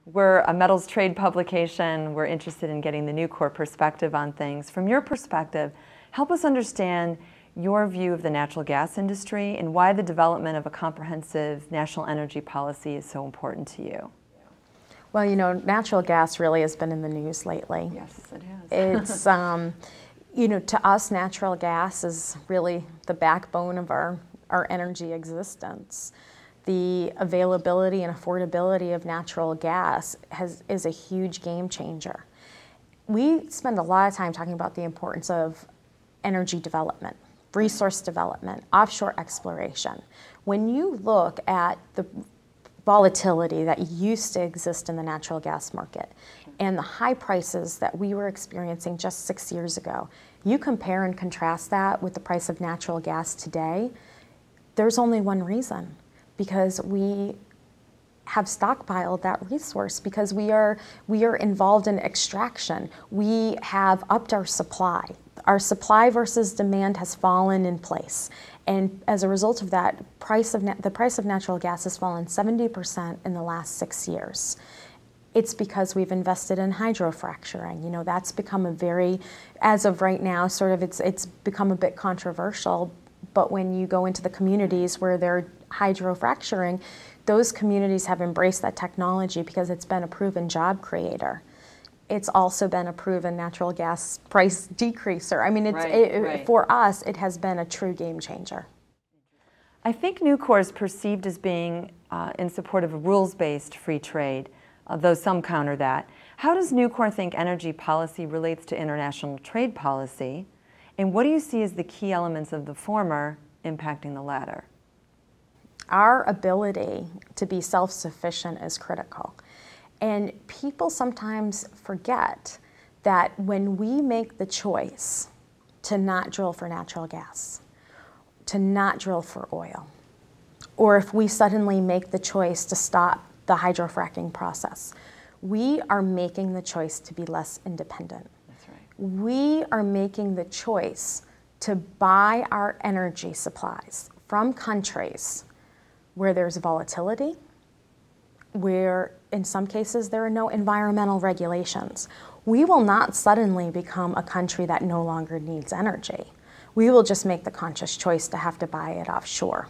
We're a metals trade publication. We're interested in getting the Nucor perspective on things. From your perspective, help us understand your view of the natural gas industry and why the development of a comprehensive national energy policy is so important to you. Well, you know, natural gas really has been in the news lately. Yes, it has. It's, you know, to us, natural gas is really the backbone of our energy existence. The availability and affordability of natural gas is a huge game changer. We spend a lot of time talking about the importance of energy development, resource development, offshore exploration. When you look at the volatility that used to exist in the natural gas market and the high prices that we were experiencing just 6 years ago, you compare and contrast that with the price of natural gas today, there's only one reason. Because we have stockpiled that resource, because we are involved in extraction. We have upped our supply. Our supply versus demand has fallen in place. And as a result of that, the price of natural gas has fallen 70% in the last 6 years. It's because we've invested in hydrofracturing. You know, that's become a very, as of right now, sort of it's become a bit controversial. But when you go into the communities where they're hydrofracturing, those communities have embraced that technology because it's been a proven job creator. It's also been a proven natural gas price decreaser. I mean, for us, it has been a true game changer. I think Nucor is perceived as being in support of a rules-based free trade, though some counter that. How does Nucor think energy policy relates to international trade policy? And what do you see as the key elements of the former impacting the latter? Our ability to be self-sufficient is critical. And people sometimes forget that when we make the choice to not drill for natural gas, to not drill for oil, or if we suddenly make the choice to stop the hydrofracking process, we are making the choice to be less independent. We are making the choice to buy our energy supplies from countries where there's volatility, where in some cases there are no environmental regulations. We will not suddenly become a country that no longer needs energy. We will just make the conscious choice to have to buy it offshore.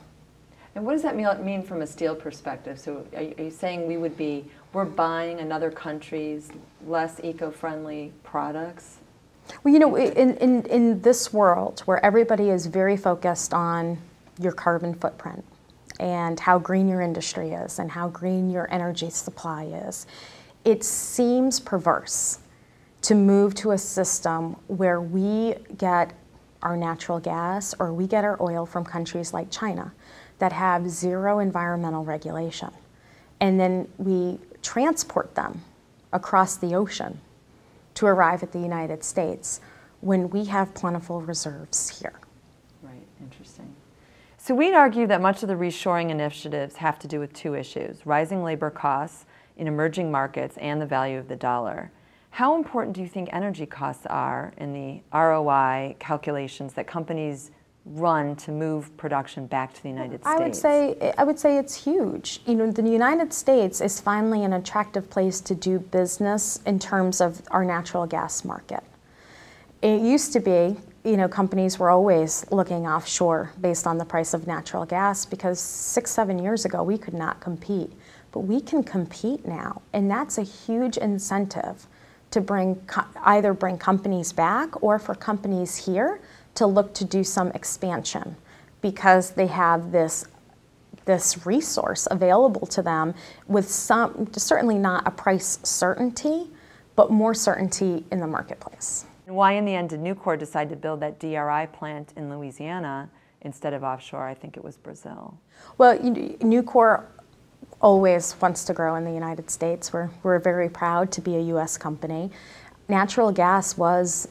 And what does that mean from a steel perspective? So are you saying we're buying another country's less eco-friendly products? Well, you know, in this world where everybody is very focused on your carbon footprint and how green your industry is and how green your energy supply is, it seems perverse to move to a system where we get our natural gas or we get our oil from countries like China that have zero environmental regulation, and then we transport them across the ocean to arrive at the United States when we have plentiful reserves here. Right, interesting. So we'd argue that much of the reshoring initiatives have to do with two issues: rising labor costs in emerging markets and the value of the dollar. How important do you think energy costs are in the ROI calculations that companies run to move production back to the United States? I would say it's huge. You know, the United States is finally an attractive place to do business in terms of our natural gas market. It used to be, you know, companies were always looking offshore based on the price of natural gas because 6-7 years ago we could not compete. But we can compete now, and that's a huge incentive to either bring companies back or for companies here to look to do some expansion because they have this resource available to them with certainly not a price certainty, but more certainty in the marketplace. And why in the end did Nucor decide to build that DRI plant in Louisiana instead of offshore? I think it was Brazil. Well, Nucor always wants to grow in the United States. We're very proud to be a U.S. company. Natural gas was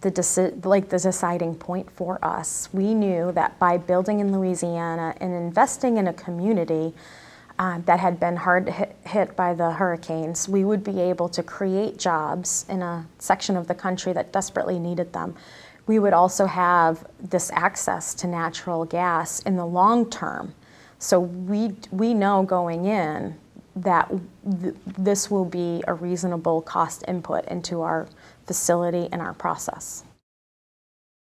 the deciding point for us. We knew that by building in Louisiana and investing in a community that had been hard hit by the hurricanes, we would be able to create jobs in a section of the country that desperately needed them. We would also have this access to natural gas in the long term. So we know going in that this will be a reasonable cost input into our facility and our process.